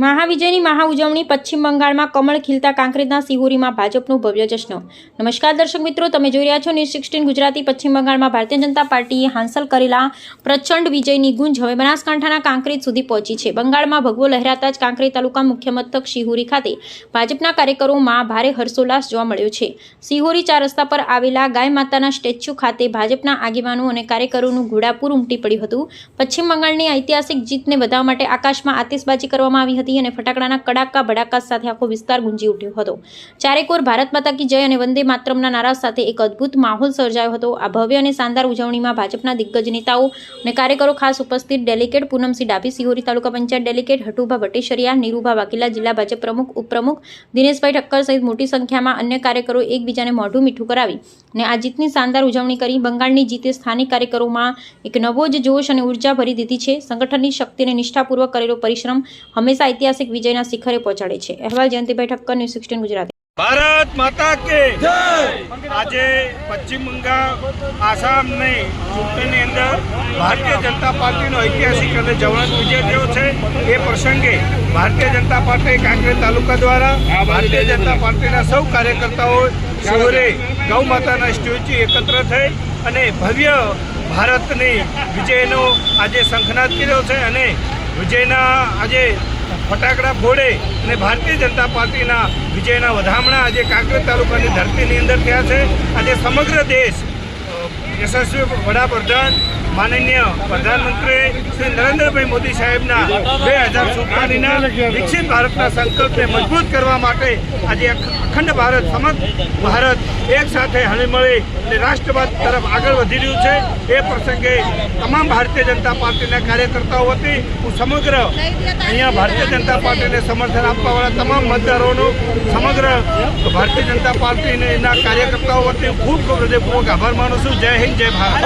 મહાવિજયની મહાઉજવણી પશ્ચિમ બંગાળમાં કમળ ખીલતા કાંકરેજના સિહોરીમાં ભાજપનું ભવ્ય જશ્ન। નમસ્કાર દર્શક મિત્રો, તમે જોઈ રહ્યા છો ન્યૂઝ 16 ગુજરાતી। પશ્ચિમ બંગાળમાં ભારતીય જનતા પાર્ટીએ હાંસલ કરેલા પ્રચંડ વિજયની ગુંજ હવે બનાસકાંઠાના કાંકરેજ સુધી પહોંચી છે। બંગાળમાં ભગવો લહેરાતા જ કાંકરેજ તાલુકા મુખ્ય મથક સિહોરી ખાતે ભાજપના કાર્યકરોમાં ભારે હર્ષોલ્લાસ જોવા મળ્યો છે। સિહોરી 4 રસ્તા પર આવેલા ગાય માતાના સ્ટેચ્યુ ખાતે ભાજપના આગેવાનો અને કાર્યકરોનું ઘોડાપૂર ઉમટી પડ્યું હતું। પશ્ચિમ બંગાળની ઐતિહાસિક જીતને વધાવવા માટે આકાશમાં આતિશબાજી કરવામાં આવી હતી અને ફટાકડાના કડાકા ભડાકા સાથે આખો વિસ્તાર ગુંજી ઉઠ્યો હતો। ચારેકોર ભારત માતા કી જય અને વંદે માતરમના નારા સાથે એક અદ્ભુત માહોલ સર્જાયો હતો। આ ભવ્ય અને શાનદાર ઉજવણીમાં ભાજપના દિગ્ગજ નેતાઓ અને કાર્યકરો ખાસ ઉપસ્થિત ડેલિગેટ પૂનમસિંહ ડાભી, સિહોરી તાલુકા પંચાયત ડેલિગેટ હટુભા ભટ્ટેશ્વરિયા, નીરુભા વાઘેલા, જિલ્લા ભાજપ પ્રમુખ, ઉપપ્રમુખ દિનેશભાઈ ઠક્કર સહિત મોટી સંખ્યામાં અન્ય કાર્યકરો એકબીજાને મોઢું મીઠું કરાવી અને આ જીતની શાનદાર ઉજવણી કરી। બંગાળની જીતે સ્થાનિક કાર્યકરોમાં એક નવો જ જોશ અને ઉર્જા ભરી દીધી છે। સંગઠનની શક્તિ અને નિષ્ઠાપૂર્વક કરેલો પરિશ્રમ હંમેશા ऐतिहासिक विजयना शिखरे पहुंचाड़े छे। अहवाल जयंतीभाई ठक्कर, न्यूज़ 16 गुजराती। भारत माता के जय। आज पश्चिम बंगाल आसाम ने चूंटणी अंदर भारतीय जनता पार्टी ऐतिहासिक और ज्वलंत विजय थयो छे। ए प्रसंगे भारतीय जनता पार्टी कांकरेज तालुका द्वारा भारतीय जनता पार्टी सौ कार्यकर्ताओं सिहोरे गौ माता स्टेच्यू एकत्र थई अने भव्य भारतनी विजयनो आज शंखनाद कर्यो छे अने विजयना आज फटाकड़ा फोड़े અને ભારતીય જનતા પાર્ટીના વિજયના વધામણા આજે કાંકરેજ તાલુકાની ધરતીની અંદર થયા છે। આજે સમગ્ર દેશ યશસ્વી વડાપ્રધાન માનનીય પ્રધાનમંત્રી શ્રી નરેન્દ્રભાઈ મોદી સાહેબના 2047ના વિકસિત ભારતના સંકલ્પને મજબૂત કરવા માટે આજે અખંડ ભારત, સમગ્ર ભારત એક સાથે હળીમળી અને રાષ્ટ્રવાદ તરફ આગળ વધી રહ્યું છે। એ પ્રસંગે તમામ ભારતીય જનતા પાર્ટીના કાર્યકર્તાઓ વતી હું સમગ્ર અહીંયા ભારતીય જનતા પાર્ટીને સમર્થન આપવાવાળા તમામ મતદારોનો સમગ્ર ભારતીય જનતા પાર્ટીના કાર્યકર્તાઓ વતી ખૂબ ખૂબ હૃદયપૂર્વક આભાર માનું છું। જય હિન્દ, જય ભારત।